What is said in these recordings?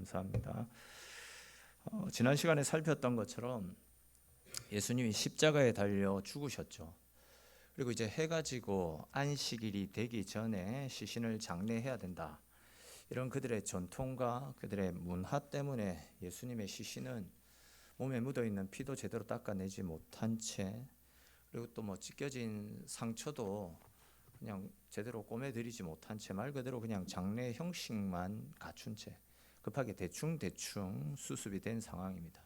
감사합니다. 지난 시간에 살폈던 것처럼 예수님이 십자가에 달려 죽으셨죠. 그리고 이제 해가 지고 안식일이 되기 전에 시신을 장례해야 된다. 이런 그들의 전통과 그들의 문화 때문에 예수님의 시신은 몸에 묻어있는 피도 제대로 닦아내지 못한 채, 그리고 또 찢겨진 상처도 그냥 제대로 꼬매드리지 못한 채, 말 그대로 그냥 장례 형식만 갖춘 채 급하게 대충 수습이 된 상황입니다.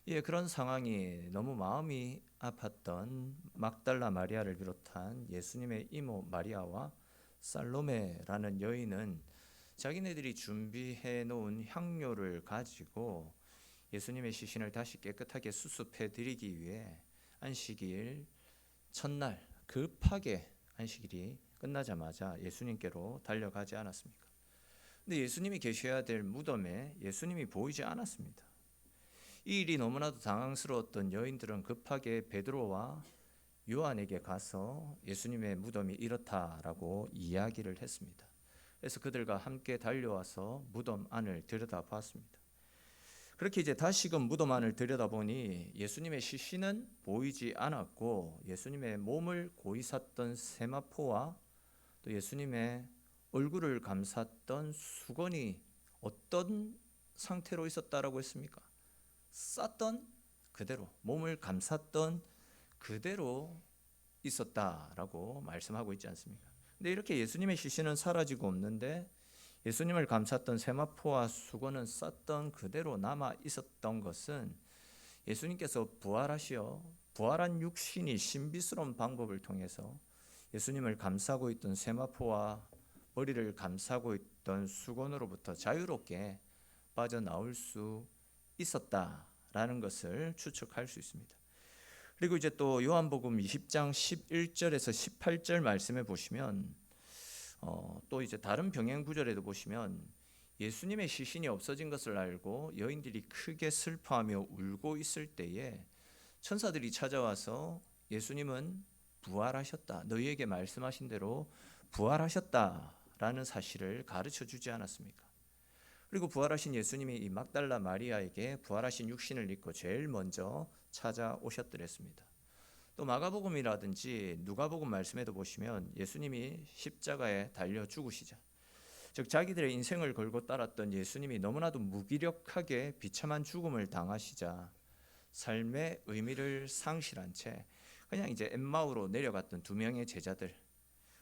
예, 그런 상황이 너무 마음이 아팠던 막달라 마리아를 비롯한 예수님의 이모 마리아와 살로메라는 여인은 자기네들이 준비해 놓은 향료를 가지고 예수님의 시신을 다시 깨끗하게 수습해 드리기 위해 안식일 첫날 급하게 안식일이 끝나자마자 예수님께로 달려가지 않았습니까? 근데 예수님이 계셔야 될 무덤에 예수님이 보이지 않았습니다. 이 일이 너무나도 당황스러웠던 여인들은 급하게 베드로와 요한에게 가서 예수님의 무덤이 이렇다라고 이야기를 했습니다. 그래서 그들과 함께 달려와서 무덤 안을 들여다봤습니다. 그렇게 이제 다시금 무덤 안을 들여다보니 예수님의 시신은 보이지 않았고, 예수님의 몸을 고이 샀던 세마포와 또 예수님의 얼굴을 감쌌던 수건이 어떤 상태로 있었다라고 했습니까? 쌌던 그대로, 몸을 감쌌던 그대로 있었다라고 말씀하고 있지 않습니까? 근데 이렇게 예수님의 시신은 사라지고 없는데 예수님을 감쌌던 세마포와 수건은 쌌던 그대로 남아 있었던 것은 예수님께서 부활하시어 부활한 육신이 신비스러운 방법을 통해서 예수님을 감싸고 있던 세마포와 머리를 감싸고 있던 수건으로부터 자유롭게 빠져나올 수 있었다라는 것을 추측할 수 있습니다. 그리고 이제 또 요한복음 20장 11절에서 18절 말씀에 보시면 또 이제 다른 병행 구절에도 보시면 예수님의 시신이 없어진 것을 알고 여인들이 크게 슬퍼하며 울고 있을 때에 천사들이 찾아와서 예수님은 부활하셨다, 너희에게 말씀하신 대로 부활하셨다라는 사실을 가르쳐 주지 않았습니까? 그리고 부활하신 예수님이 이 막달라 마리아에게 부활하신 육신을 입고 제일 먼저 찾아오셨더랬습니다. 또 마가복음이라든지 누가복음 말씀에도 보시면 예수님이 십자가에 달려 죽으시자, 즉 자기들의 인생을 걸고 따랐던 예수님이 너무나도 무기력하게 비참한 죽음을 당하시자 삶의 의미를 상실한 채 그냥 이제 엠마오로 내려갔던 두 명의 제자들,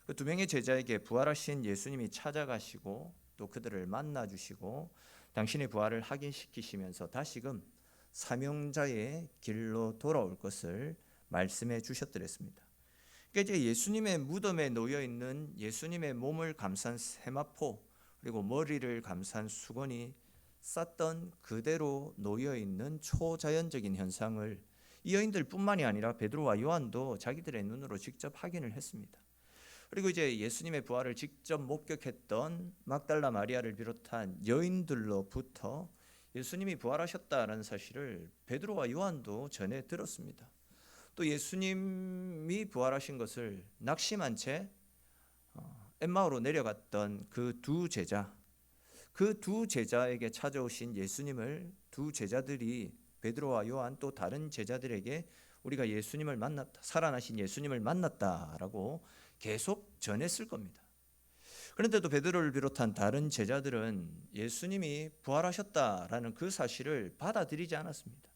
그 두 명의 제자에게 부활하신 예수님이 찾아가시고 또 그들을 만나 주시고 당신의 부활을 확인시키시면서 다시금 사명자의 길로 돌아올 것을 말씀해 주셨더랬습니다. 그러니까 이제 예수님의 무덤에 놓여 있는 예수님의 몸을 감싼 세마포, 그리고 머리를 감싼 수건이 쌌던 그대로 놓여 있는 초자연적인 현상을 이 여인들뿐만이 아니라 베드로와 요한도 자기들의 눈으로 직접 확인을 했습니다. 그리고 이제 예수님의 부활을 직접 목격했던 막달라 마리아를 비롯한 여인들로부터 예수님이 부활하셨다는 사실을 베드로와 요한도 전해 들었습니다. 또 예수님이 부활하신 것을 낙심한 채 엠마오로 내려갔던 그 두 제자에게 찾아오신 예수님을 두 제자들이 베드로와 요한 또 다른 제자들에게 우리가 예수님을 만났다, 살아나신 예수님을 만났다라고 계속 전했을 겁니다. 그런데도 베드로를 비롯한 다른 제자들은 예수님이 부활하셨다라는 그 사실을 받아들이지 않았습니다.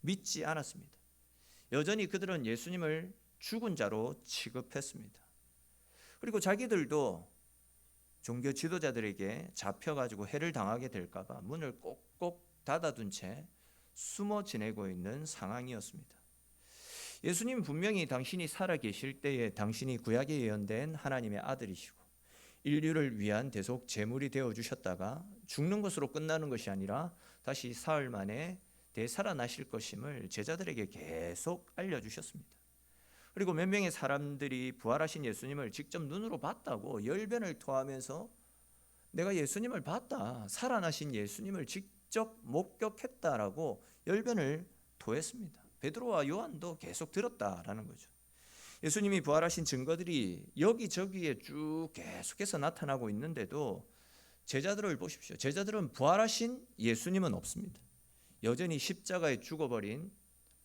믿지 않았습니다. 여전히 그들은 예수님을 죽은 자로 취급했습니다. 그리고 자기들도 종교 지도자들에게 잡혀가지고 해를 당하게 될까봐 문을 꼭꼭 닫아둔 채 숨어 지내고 있는 상황이었습니다. 예수님 분명히 당신이 살아계실 때에 당신이 구약에 예언된 하나님의 아들이시고 인류를 위한 대속 제물이 되어주셨다가 죽는 것으로 끝나는 것이 아니라 다시 사흘 만에 되살아나실 것임을 제자들에게 계속 알려주셨습니다. 그리고 몇 명의 사람들이 부활하신 예수님을 직접 눈으로 봤다고 열변을 토하면서 내가 예수님을 봤다, 살아나신 예수님을 직접 목격했다라고 열변을 토했습니다. 베드로와 요한도 계속 들었다라는 거죠. 예수님이 부활하신 증거들이 여기저기에 쭉 계속해서 나타나고 있는데도 제자들을 보십시오. 제자들은 부활하신 예수님은 없습니다. 여전히 십자가에 죽어버린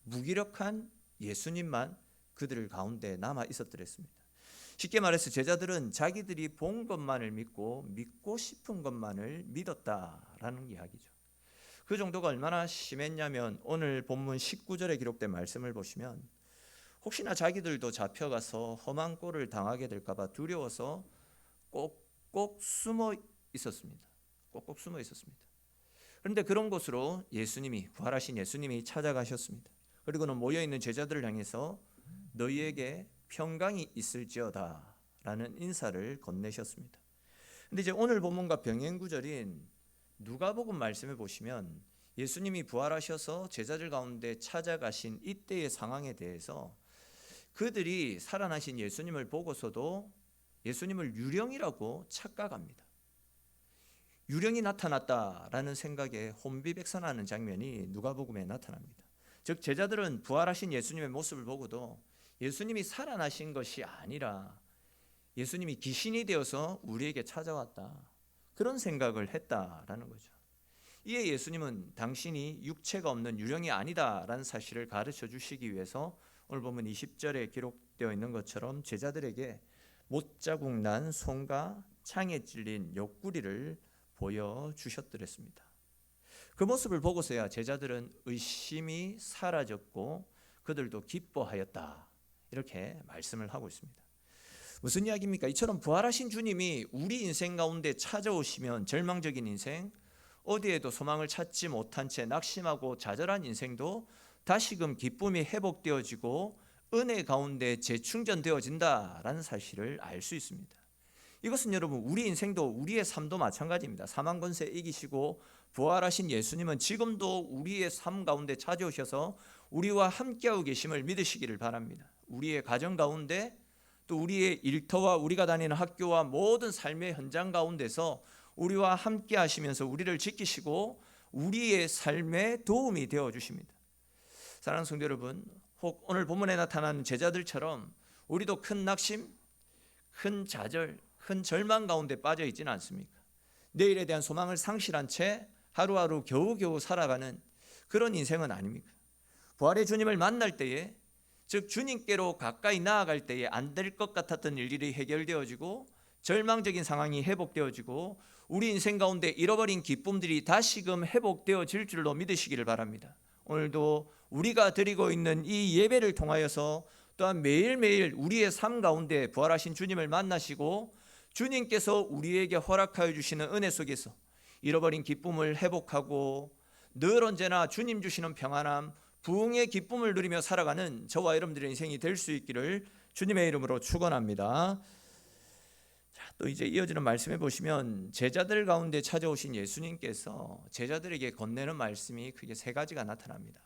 무기력한 예수님만 그들 가운데 남아 있었더랬습니다. 쉽게 말해서 제자들은 자기들이 본 것만을 믿고 싶은 것만을 믿었다라는 이야기죠. 그 정도가 얼마나 심했냐면 오늘 본문 19절에 기록된 말씀을 보시면 혹시나 자기들도 잡혀가서 험한 꼴을 당하게 될까 봐 두려워서 꼭꼭 숨어 있었습니다. 꼭꼭 숨어 있었습니다. 그런데 그런 곳으로 예수님이, 부활하신 예수님이 찾아가셨습니다. 그리고는 모여있는 제자들을 향해서 너희에게 평강이 있을지어다 라는 인사를 건네셨습니다. 근데 이제 오늘 본문과 병행 구절인 누가복음 말씀을 보시면 예수님이 부활하셔서 제자들 가운데 찾아가신 이때의 상황에 대해서 그들이 살아나신 예수님을 보고서도 예수님을 유령이라고 착각합니다. 유령이 나타났다라는 생각에 혼비백산하는 장면이 누가복음에 나타납니다. 즉 제자들은 부활하신 예수님의 모습을 보고도 예수님이 살아나신 것이 아니라 예수님이 귀신이 되어서 우리에게 찾아왔다, 그런 생각을 했다라는 거죠. 이에 예수님은 당신이 육체가 없는 유령이 아니다라는 사실을 가르쳐 주시기 위해서 오늘 보면 20절에 기록되어 있는 것처럼 제자들에게 못자국 난 손과 창에 찔린 옆구리를 보여주셨더랬습니다. 그 모습을 보고서야 제자들은 의심이 사라졌고 그들도 기뻐하였다, 이렇게 말씀을 하고 있습니다. 무슨 이야기입니까? 이처럼 부활하신 주님이 우리 인생 가운데 찾아오시면 절망적인 인생, 어디에도 소망을 찾지 못한 채 낙심하고 좌절한 인생도 다시금 기쁨이 회복되어지고 은혜 가운데 재충전되어진다라는 사실을 알 수 있습니다. 이것은 여러분 우리 인생도, 우리의 삶도 마찬가지입니다. 사망 권세 이기시고 부활하신 예수님은 지금도 우리의 삶 가운데 찾아오셔서 우리와 함께하고 계심을 믿으시기를 바랍니다. 우리의 가정 가운데, 또 우리의 일터와 우리가 다니는 학교와 모든 삶의 현장 가운데서 우리와 함께 하시면서 우리를 지키시고 우리의 삶에 도움이 되어 주십니다. 사랑하는 성도 여러분, 혹 오늘 본문에 나타나는 제자들처럼 우리도 큰 낙심, 큰 좌절, 큰 절망 가운데 빠져 있지는 않습니까? 내일에 대한 소망을 상실한 채 하루하루 겨우겨우 살아가는 그런 인생은 아닙니까? 부활의 주님을 만날 때에, 즉 주님께로 가까이 나아갈 때에 안 될 것 같았던 일들이 해결되어지고 절망적인 상황이 회복되어지고 우리 인생 가운데 잃어버린 기쁨들이 다시금 회복되어질 줄로 믿으시기를 바랍니다. 오늘도 우리가 드리고 있는 이 예배를 통하여서 또한 매일매일 우리의 삶 가운데 부활하신 주님을 만나시고 주님께서 우리에게 허락하여 주시는 은혜 속에서 잃어버린 기쁨을 회복하고 늘 언제나 주님 주시는 평안함, 부흥의 기쁨을 누리며 살아가는 저와 여러분들의 인생이 될 수 있기를 주님의 이름으로 축원합니다. 또 이제 이어지는 말씀에 보시면 제자들 가운데 찾아오신 예수님께서 제자들에게 건네는 말씀이 크게 세 가지가 나타납니다.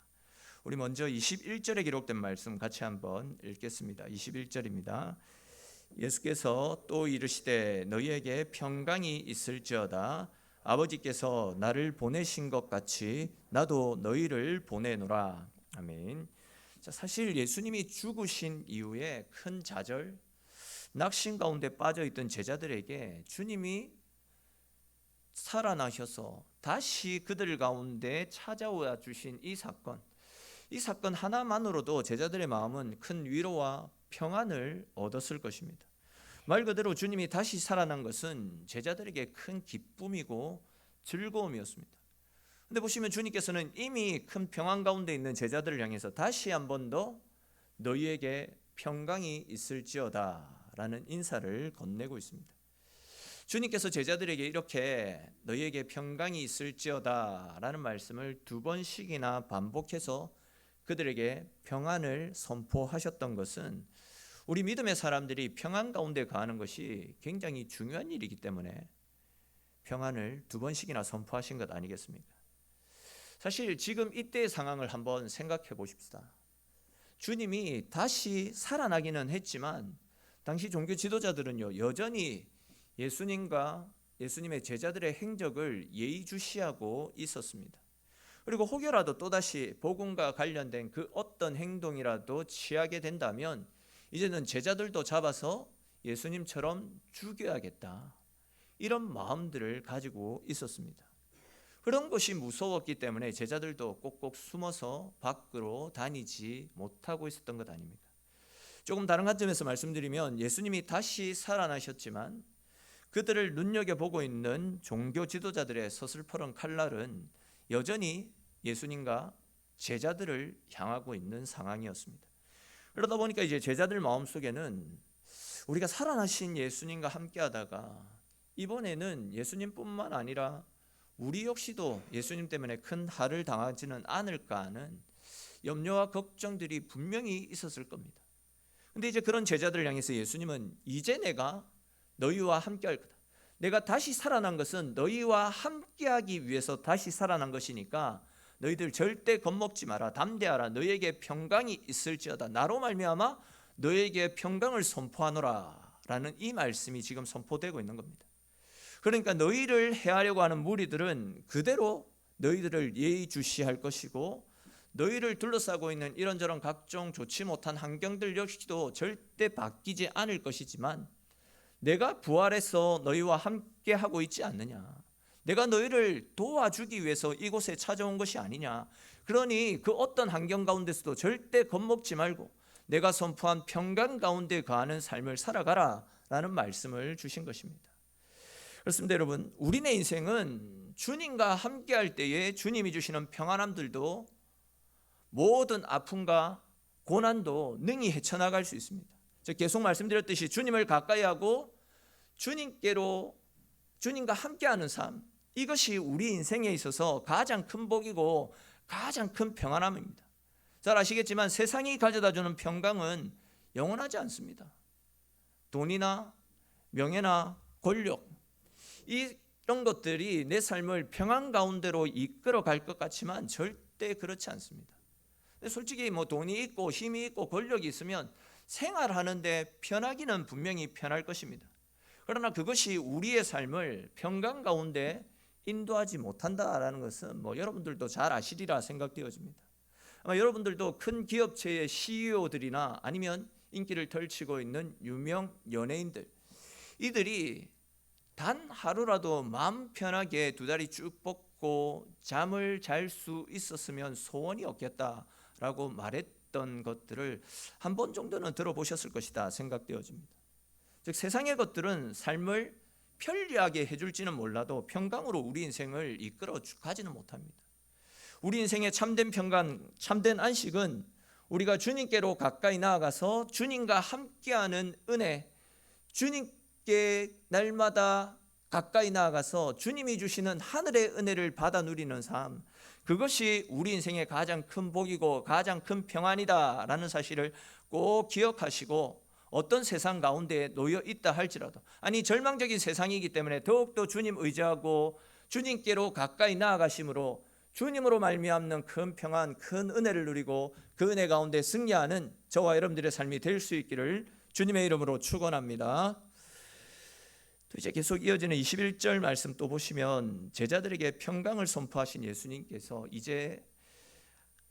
우리 먼저 21절에 기록된 말씀 같이 한번 읽겠습니다. 21절입니다. 예수께서 또 이르시되 너희에게 평강이 있을지어다. 아버지께서 나를 보내신 것 같이 나도 너희를 보내노라. 아멘. 자, 사실 예수님이 죽으신 이후에 큰 좌절, 낙심 가운데 빠져있던 제자들에게 주님이 살아나셔서 다시 그들 가운데 찾아와 주신 이 사건 하나만으로도 제자들의 마음은 큰 위로와 평안을 얻었을 것입니다. 말 그대로 주님이 다시 살아난 것은 제자들에게 큰 기쁨이고 즐거움이었습니다. 근데 보시면 주님께서는 이미 큰 평안 가운데 있는 제자들을 향해서 다시 한 번 더 너희에게 평강이 있을지어다 라는 인사를 건네고 있습니다. 주님께서 제자들에게 이렇게 너희에게 평강이 있을지어다 라는 말씀을 두 번씩이나 반복해서 그들에게 평안을 선포하셨던 것은 우리 믿음의 사람들이 평안 가운데 거하는 것이 굉장히 중요한 일이기 때문에 평안을 두 번씩이나 선포하신 것 아니겠습니까? 사실 지금 이때의 상황을 한번 생각해 보십시다. 주님이 다시 살아나기는 했지만 당시 종교 지도자들은요, 여전히 예수님과 예수님의 제자들의 행적을 예의주시하고 있었습니다. 그리고 혹여라도 또다시 복음과 관련된 그 어떤 행동이라도 취하게 된다면 이제는 제자들도 잡아서 예수님처럼 죽여야겠다, 이런 마음들을 가지고 있었습니다. 그런 것이 무서웠기 때문에 제자들도 꼭꼭 숨어서 밖으로 다니지 못하고 있었던 것 아닙니까? 조금 다른 관점에서 말씀드리면 예수님이 다시 살아나셨지만 그들을 눈여겨보고 있는 종교 지도자들의 서슬퍼런 칼날은 여전히 예수님과 제자들을 향하고 있는 상황이었습니다. 그러다 보니까 이제 제자들 마음속에는 우리가 살아나신 예수님과 함께하다가 이번에는 예수님뿐만 아니라 우리 역시도 예수님 때문에 큰 har를 당하지는 않을까 하는 염려와 걱정들이 분명히 있었을 겁니다. 근데 이제 그런 제자들을 향해서 예수님은 이제 내가 너희와 함께할 거다. 내가 다시 살아난 것은 너희와 함께하기 위해서 다시 살아난 것이니까 너희들 절대 겁먹지 마라. 담대하라. 너희에게 평강이 있을지어다. 나로 말미암아 너희에게 평강을 선포하노라 라는 이 말씀이 지금 선포되고 있는 겁니다. 그러니까 너희를 해하려고 하는 무리들은 그대로 너희들을 예의주시할 것이고 너희를 둘러싸고 있는 이런저런 각종 좋지 못한 환경들 역시도 절대 바뀌지 않을 것이지만 내가 부활해서 너희와 함께 하고 있지 않느냐, 내가 너희를 도와주기 위해서 이곳에 찾아온 것이 아니냐, 그러니 그 어떤 환경 가운데서도 절대 겁먹지 말고 내가 선포한 평강 가운데 거하는 삶을 살아가라 라는 말씀을 주신 것입니다. 그렇습니다. 여러분, 우리네 인생은 주님과 함께 할 때에 주님이 주시는 평안함들도 모든 아픔과 고난도 능히 헤쳐나갈 수 있습니다. 제가 계속 말씀드렸듯이 주님을 가까이 하고 주님과 함께하는 삶, 이것이 우리 인생에 있어서 가장 큰 복이고 가장 큰 평안함입니다. 잘 아시겠지만 세상이 가져다주는 평강은 영원하지 않습니다. 돈이나 명예나 권력, 이런 것들이 내 삶을 평안 가운데로 이끌어 갈 것 같지만 절대 그렇지 않습니다. 솔직히 돈이 있고 힘이 있고 권력이 있으면 생활하는데 편하기는 분명히 편할 것입니다. 그러나 그것이 우리의 삶을 평강 가운데 인도하지 못한다라는 것은 여러분들도 잘 아시리라 생각되어집니다. 아마 여러분들도 큰 기업체의 CEO들이나 아니면 인기를 펼치고 있는 유명 연예인들, 이들이 단 하루라도 마음 편하게 두 다리 쭉 뻗고 잠을 잘 수 있었으면 소원이 없겠다라고 말했던 것들을 한 번 정도는 들어보셨을 것이다 생각되어집니다. 즉 세상의 것들은 삶을 편리하게 해줄지는 몰라도 평강으로 우리 인생을 이끌어 가지는 못합니다. 우리 인생의 참된 평강, 참된 안식은 우리가 주님께로 가까이 나아가서 주님과 함께하는 은혜, 주님께 날마다 가까이 나아가서 주님이 주시는 하늘의 은혜를 받아 누리는 삶, 그것이 우리 인생의 가장 큰 복이고 가장 큰 평안이다라는 사실을 꼭 기억하시고, 어떤 세상 가운데 놓여 있다 할지라도, 아니 절망적인 세상이기 때문에 더욱더 주님 의지하고 주님께로 가까이 나아가심으로 주님으로 말미암는 큰 평안, 큰 은혜를 누리고 그 은혜 가운데 승리하는 저와 여러분들의 삶이 될 수 있기를 주님의 이름으로 축원합니다. 또 이제 계속 이어지는 21절 말씀 또 보시면 제자들에게 평강을 선포하신 예수님께서 이제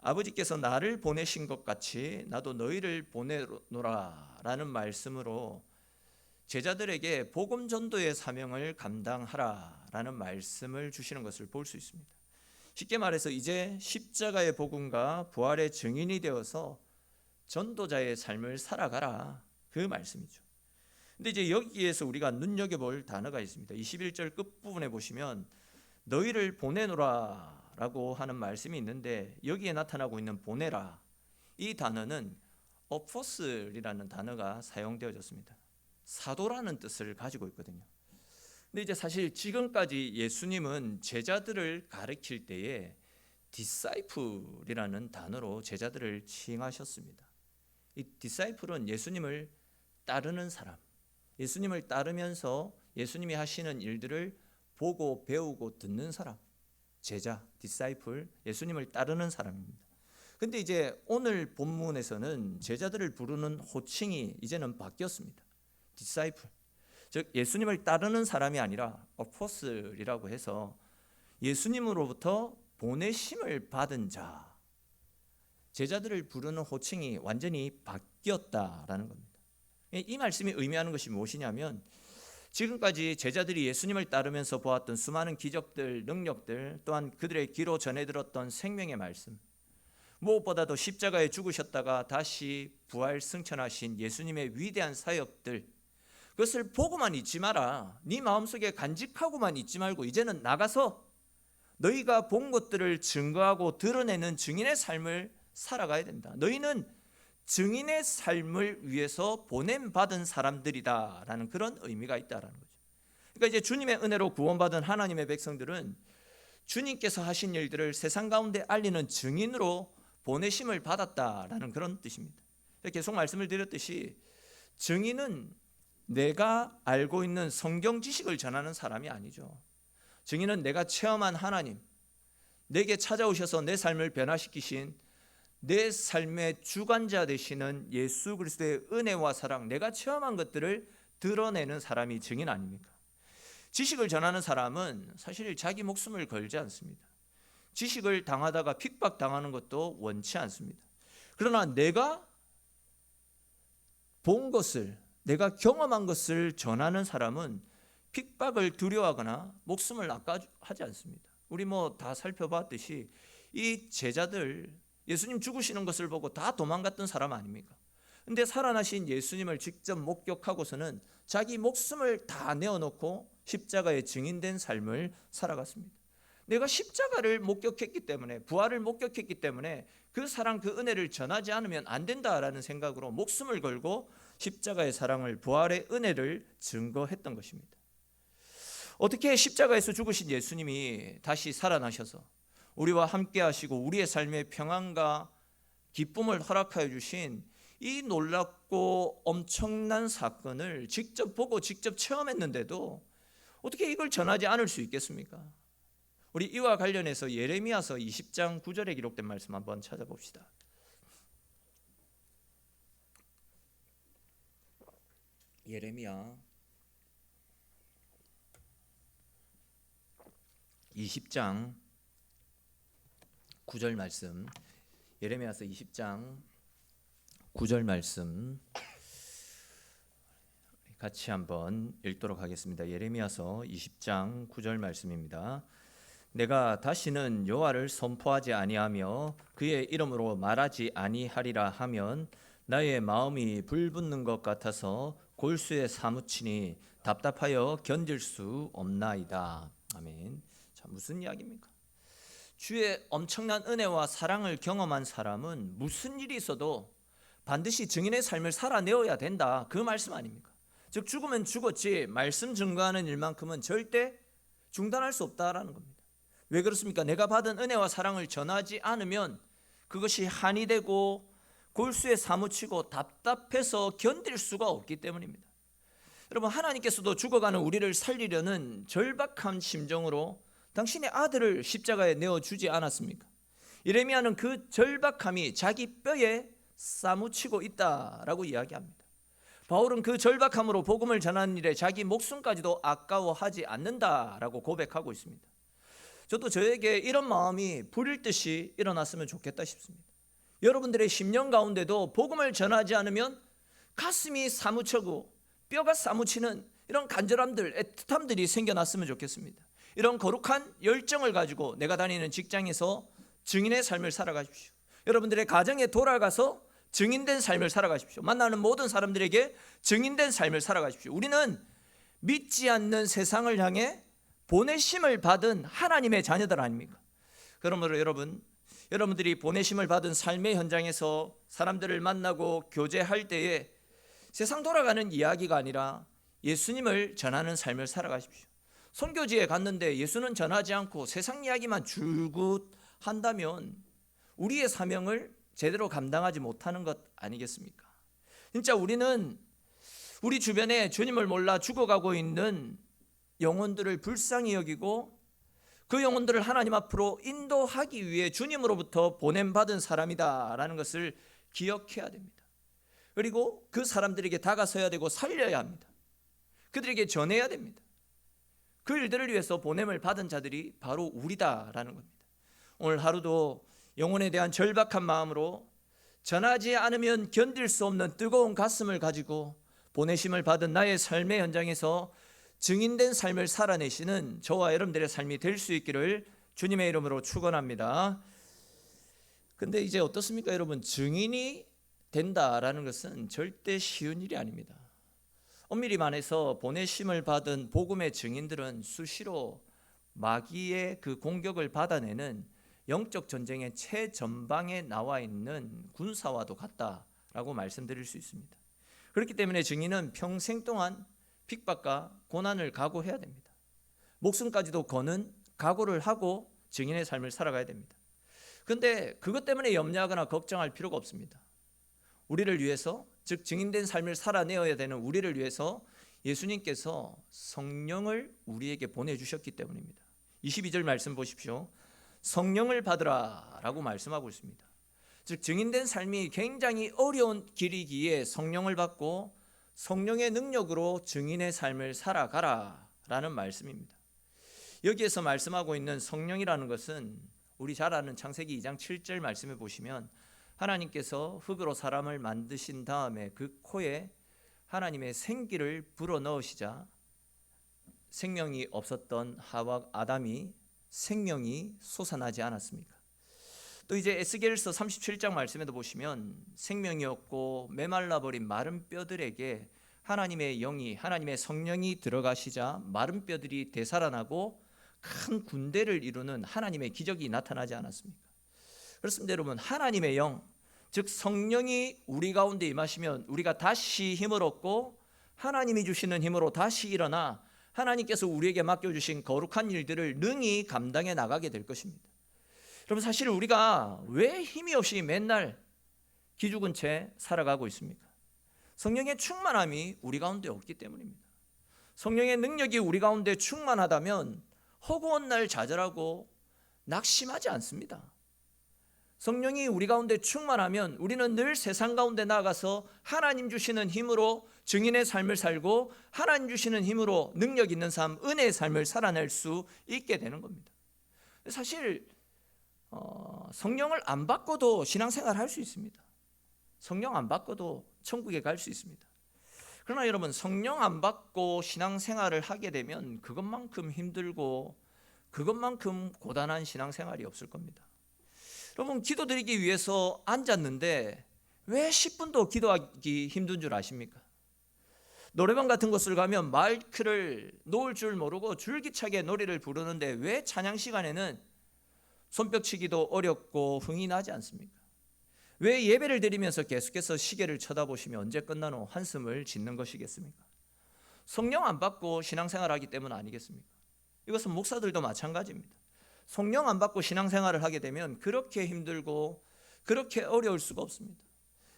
아버지께서 나를 보내신 것 같이 나도 너희를 보내노라 라는 말씀으로 제자들에게 복음 전도의 사명을 감당하라 라는 말씀을 주시는 것을 볼 수 있습니다. 쉽게 말해서 이제 십자가의 복음과 부활의 증인이 되어서 전도자의 삶을 살아가라, 그 말씀이죠. 근데 이제 여기에서 우리가 눈여겨볼 단어가 있습니다. 21절 끝부분에 보시면 너희를 보내노라 라고 하는 말씀이 있는데, 여기에 나타나고 있는 보내라, 이 단어는 어포슬이라는 단어가 사용되어졌습니다. 사도라는 뜻을 가지고 있거든요. 근데 이제 사실 지금까지 예수님은 제자들을 가르칠 때에 디사이플이라는 단어로 제자들을 칭하셨습니다. 이 디사이플은 예수님을 따르는 사람, 예수님을 따르면서 예수님이 하시는 일들을 보고 배우고 듣는 사람, 제자, 디사이플, 예수님을 따르는 사람입니다. 근데 이제 오늘 본문에서는 제자들을 부르는 호칭이 이제는 바뀌었습니다. 디사이플, 즉 예수님을 따르는 사람이 아니라 어포슬이라고 해서 예수님으로부터 보내심을 받은 자, 제자들을 부르는 호칭이 완전히 바뀌었다라는 겁니다. 이 말씀이 의미하는 것이 무엇이냐면, 지금까지 제자들이 예수님을 따르면서 보았던 수많은 기적들, 능력들, 또한 그들의 귀로 전해 들었던 생명의 말씀, 무엇보다도 십자가에 죽으셨다가 다시 부활 승천하신 예수님의 위대한 사역들, 그것을 보고만 있지 마라. 네 마음속에 간직하고만 있지 말고 이제는 나가서 너희가 본 것들을 증거하고 드러내는 증인의 삶을 살아가야 된다. 너희는 증인의 삶을 위해서 보냄받은 사람들이다라는 그런 의미가 있다라는 거죠. 그러니까 이제 주님의 은혜로 구원받은 하나님의 백성들은 주님께서 하신 일들을 세상 가운데 알리는 증인으로 보내심을 받았다라는 그런 뜻입니다. 계속 말씀을 드렸듯이 증인은 내가 알고 있는 성경 지식을 전하는 사람이 아니죠. 증인은 내가 체험한 하나님, 내게 찾아오셔서 내 삶을 변화시키신 내 삶의 주관자 되시는 예수 그리스도의 은혜와 사랑, 내가 체험한 것들을 드러내는 사람이 증인 아닙니까? 지식을 전하는 사람은 사실 자기 목숨을 걸지 않습니다. 지식을 당하다가 핍박당하는 것도 원치 않습니다. 그러나 내가 본 것을, 내가 경험한 것을 전하는 사람은 핍박을 두려워하거나 목숨을 아까워하지 않습니다. 우리 다 살펴봤듯이 이 제자들 예수님 죽으시는 것을 보고 다 도망갔던 사람 아닙니까? 근데 살아나신 예수님을 직접 목격하고서는 자기 목숨을 다 내어놓고 십자가에 증인된 삶을 살아갔습니다. 내가 십자가를 목격했기 때문에, 부활을 목격했기 때문에 그 사랑, 그 은혜를 전하지 않으면 안 된다라는 생각으로 목숨을 걸고 십자가의 사랑을, 부활의 은혜를 증거했던 것입니다. 어떻게 십자가에서 죽으신 예수님이 다시 살아나셔서 우리와 함께 하시고 우리의 삶의 평안과 기쁨을 허락하여 주신 이 놀랍고 엄청난 사건을 직접 보고 직접 체험했는데도 어떻게 이걸 전하지 않을 수 있겠습니까? 우리 이와 관련해서 예레미야서 20장 9절에 기록된 말씀 한번 찾아봅시다. 예레미야 20장 9절 말씀, 예레미야서 20장 9절 말씀 같이 한번 읽도록 하겠습니다. 예레미야서 20장 9절 말씀입니다. 내가 다시는 여호와를 선포하지 아니하며 그의 이름으로 말하지 아니하리라 하면 나의 마음이 불붙는 것 같아서 골수에 사무치니 답답하여 견딜 수 없나이다. 아멘. 자, 무슨 이야기입니까? 주의 엄청난 은혜와 사랑을 경험한 사람은 무슨 일이 있어도 반드시 증인의 삶을 살아내어야 된다, 그 말씀 아닙니까? 즉 죽으면 죽었지 말씀 증거하는 일만큼은 절대 중단할 수 없다라는 겁니다. 왜 그렇습니까? 내가 받은 은혜와 사랑을 전하지 않으면 그것이 한이 되고 골수에 사무치고 답답해서 견딜 수가 없기 때문입니다. 여러분, 하나님께서도 죽어가는 우리를 살리려는 절박한 심정으로 당신의 아들을 십자가에 내어주지 않았습니까? 예레미야는 그 절박함이 자기 뼈에 사무치고 있다라고 이야기합니다. 바울은 그 절박함으로 복음을 전하는 일에 자기 목숨까지도 아까워하지 않는다라고 고백하고 있습니다. 저도 저에게 이런 마음이 불일 듯이 일어났으면 좋겠다 싶습니다. 여러분들의 심령 가운데도 복음을 전하지 않으면 가슴이 사무쳐고 뼈가 사무치는 이런 간절함들, 애틋함들이 생겨났으면 좋겠습니다. 이런 거룩한 열정을 가지고 내가 다니는 직장에서 증인의 삶을 살아가십시오. 여러분들의 가정에 돌아가서 증인된 삶을 살아가십시오. 만나는 모든 사람들에게 증인된 삶을 살아가십시오. 우리는 믿지 않는 세상을 향해 보내심을 받은 하나님의 자녀들 아닙니까? 그러므로 여러분들이 보내심을 받은 삶의 현장에서 사람들을 만나고 교제할 때에 세상 돌아가는 이야기가 아니라 예수님을 전하는 삶을 살아가십시오. 선교지에 갔는데 예수는 전하지 않고 세상 이야기만 줄곧 한다면 우리의 사명을 제대로 감당하지 못하는 것 아니겠습니까? 진짜 우리는 우리 주변에 주님을 몰라 죽어가고 있는 영혼들을 불쌍히 여기고 그 영혼들을 하나님 앞으로 인도하기 위해 주님으로부터 보냄받은 사람이다라는 것을 기억해야 됩니다. 그리고 그 사람들에게 다가서야 되고 살려야 합니다. 그들에게 전해야 됩니다. 그 일들을 위해서 보냄을 받은 자들이 바로 우리다라는 겁니다. 오늘 하루도 영혼에 대한 절박한 마음으로 전하지 않으면 견딜 수 없는 뜨거운 가슴을 가지고 보내심을 받은 나의 삶의 현장에서 증인된 삶을 살아내시는 저와 여러분들의 삶이 될 수 있기를 주님의 이름으로 축원합니다. 근데 이제 어떻습니까, 여러분? 증인이 된다라는 것은 절대 쉬운 일이 아닙니다. 엄밀히 말해서 보내심을 받은 복음의 증인들은 수시로 마귀의 그 공격을 받아내는 영적 전쟁의 최전방에 나와 있는 군사와도 같다라고 말씀드릴 수 있습니다. 그렇기 때문에 증인은 평생 동안 핍박과 고난을 각오해야 됩니다. 목숨까지도 거는 각오를 하고 증인의 삶을 살아가야 됩니다. 그런데 그것 때문에 염려하거나 걱정할 필요가 없습니다. 우리를 위해서, 즉 증인된 삶을 살아내어야 되는 우리를 위해서 예수님께서 성령을 우리에게 보내주셨기 때문입니다. 22절 말씀 보십시오. 성령을 받으라 라고 말씀하고 있습니다. 즉 증인된 삶이 굉장히 어려운 길이기에 성령을 받고 성령의 능력으로 증인의 삶을 살아가라 라는 말씀입니다. 여기에서 말씀하고 있는 성령이라는 것은 우리 잘 아는 창세기 2장 7절 말씀에 보시면 하나님께서 흙으로 사람을 만드신 다음에 그 코에 하나님의 생기를 불어넣으시자 생명이 없었던 하와 아담이 생명이 솟아나지 않았습니까? 또 이제 에스겔서 37장 말씀에도 보시면 생명이 없고 메말라버린 마른 뼈들에게 하나님의 영이, 하나님의 성령이 들어가시자 마른 뼈들이 되살아나고 큰 군대를 이루는 하나님의 기적이 나타나지 않았습니까? 그렇습니다, 여러분. 하나님의 영, 즉 성령이 우리 가운데 임하시면 우리가 다시 힘을 얻고 하나님이 주시는 힘으로 다시 일어나 하나님께서 우리에게 맡겨주신 거룩한 일들을 능히 감당해 나가게 될 것입니다. 여러분, 사실 우리가 왜 힘이 없이 맨날 기죽은 채 살아가고 있습니까? 성령의 충만함이 우리 가운데 없기 때문입니다. 성령의 능력이 우리 가운데 충만하다면 허구한 날 좌절하고 낙심하지 않습니다. 성령이 우리 가운데 충만하면 우리는 늘 세상 가운데 나아가서 하나님 주시는 힘으로 증인의 삶을 살고 하나님 주시는 힘으로 능력 있는 삶, 은혜의 삶을 살아낼 수 있게 되는 겁니다. 사실 성령을 안 받고도 신앙생활 할 수 있습니다. 성령 안 받고도 천국에 갈 수 있습니다. 그러나 여러분, 성령 안 받고 신앙생활을 하게 되면 그것만큼 힘들고 그것만큼 고단한 신앙생활이 없을 겁니다. 여러분, 기도드리기 위해서 앉았는데 왜 10분도 기도하기 힘든 줄 아십니까? 노래방 같은 곳을 가면 마이크를 놓을 줄 모르고 줄기차게 노래를 부르는데 왜 찬양 시간에는 손뼉치기도 어렵고 흥이 나지 않습니까? 왜 예배를 드리면서 계속해서 시계를 쳐다보시며 언제 끝나노 한숨을 짓는 것이겠습니까? 성령 안 받고 신앙생활하기 때문 아니겠습니까? 이것은 목사들도 마찬가지입니다. 성령 안 받고 신앙생활을 하게 되면 그렇게 힘들고 그렇게 어려울 수가 없습니다.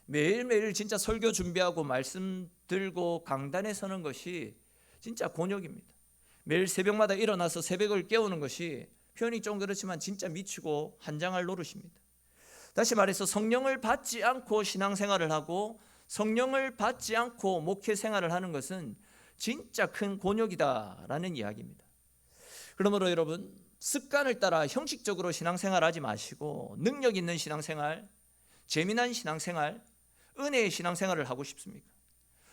매일매일 진짜 설교 준비하고 말씀 들고 강단에 서는 것이 진짜 곤욕입니다. 매일 새벽마다 일어나서 새벽을 깨우는 것이 표현이 좀 그렇지만 진짜 미치고 한장할 노릇입니다. 다시 말해서 성령을 받지 않고 신앙생활을 하고 성령을 받지 않고 목회생활을 하는 것은 진짜 큰 곤욕이다라는 이야기입니다. 그러므로 여러분, 습관을 따라 형식적으로 신앙생활하지 마시고 능력 있는 신앙생활, 재미난 신앙생활, 은혜의 신앙생활을 하고 싶습니까?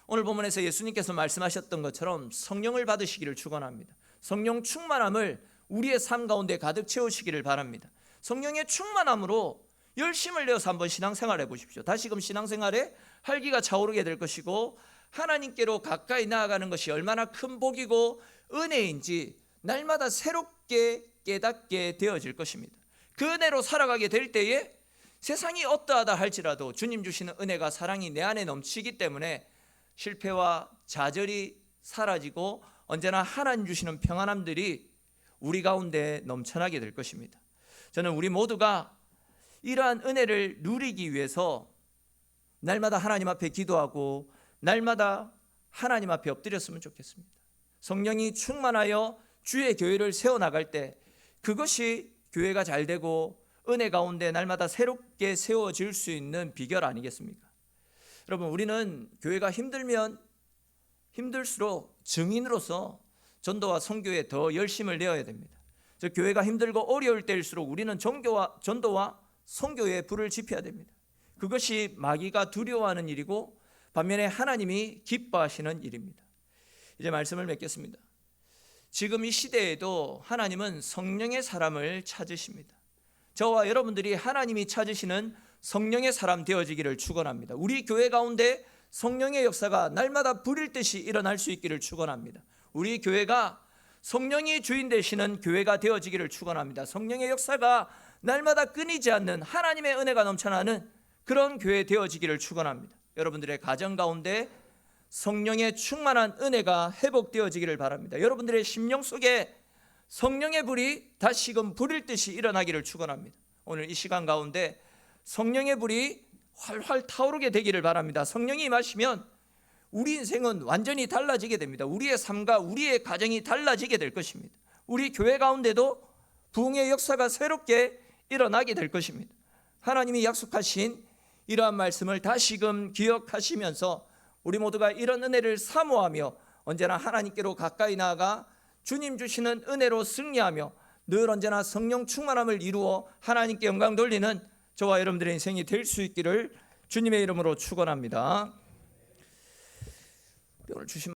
오늘 본문에서 예수님께서 말씀하셨던 것처럼 성령을 받으시기를 축원합니다. 성령 충만함을 우리의 삶 가운데 가득 채우시기를 바랍니다. 성령의 충만함으로 열심을 내어서 한번 신앙생활 해보십시오. 다시금 신앙생활에 활기가 차오르게 될 것이고 하나님께로 가까이 나아가는 것이 얼마나 큰 복이고 은혜인지 날마다 새롭게 깨닫게 되어질 것입니다. 그 은혜로 살아가게 될 때에 세상이 어떠하다 할지라도 주님 주시는 은혜가 사랑이 내 안에 넘치기 때문에 실패와 좌절이 사라지고 언제나 하나님 주시는 평안함들이 우리 가운데 넘쳐나게 될 것입니다. 저는 우리 모두가 이러한 은혜를 누리기 위해서 날마다 하나님 앞에 기도하고 날마다 하나님 앞에 엎드렸으면 좋겠습니다. 성령이 충만하여 주의 교회를 세워나갈 때 그것이 교회가 잘 되고 은혜 가운데 날마다 새롭게 세워질 수 있는 비결 아니겠습니까? 여러분, 우리는 교회가 힘들면 힘들수록 증인으로서 전도와 선교에 더 열심을 내어야 됩니다. 즉 교회가 힘들고 어려울 때일수록 우리는 전도와 선교에 불을 지펴야 됩니다. 그것이 마귀가 두려워하는 일이고 반면에 하나님이 기뻐하시는 일입니다. 이제 말씀을 맺겠습니다. 지금 이 시대에도 하나님은 성령의 사람을 찾으십니다. 저와 여러분들이 하나님이 찾으시는 성령의 사람 되어지기를 축원합니다. 우리 교회 가운데 성령의 역사가 날마다 불일 듯이 일어날 수 있기를 축원합니다. 우리 교회가 성령이 주인 되시는 교회가 되어지기를 축원합니다. 성령의 역사가 날마다 끊이지 않는 하나님의 은혜가 넘쳐나는 그런 교회 되어지기를 축원합니다. 여러분들의 가정 가운데 성령의 충만한 은혜가 회복되어지기를 바랍니다. 여러분들의 심령 속에 성령의 불이 다시금 불일 듯이 일어나기를 축원합니다. 오늘 이 시간 가운데 성령의 불이 활활 타오르게 되기를 바랍니다. 성령이 임하시면 우리 인생은 완전히 달라지게 됩니다. 우리의 삶과 우리의 가정이 달라지게 될 것입니다. 우리 교회 가운데도 부흥의 역사가 새롭게 일어나게 될 것입니다. 하나님이 약속하신 이러한 말씀을 다시금 기억하시면서 우리 모두가 이런 은혜를 사모하며 언제나 하나님께로 가까이 나아가 주님 주시는 은혜로 승리하며 늘 언제나 성령 충만함을 이루어 하나님께 영광 돌리는 저와 여러분들의 인생이 될 수 있기를 주님의 이름으로 축원합니다. 오늘 주신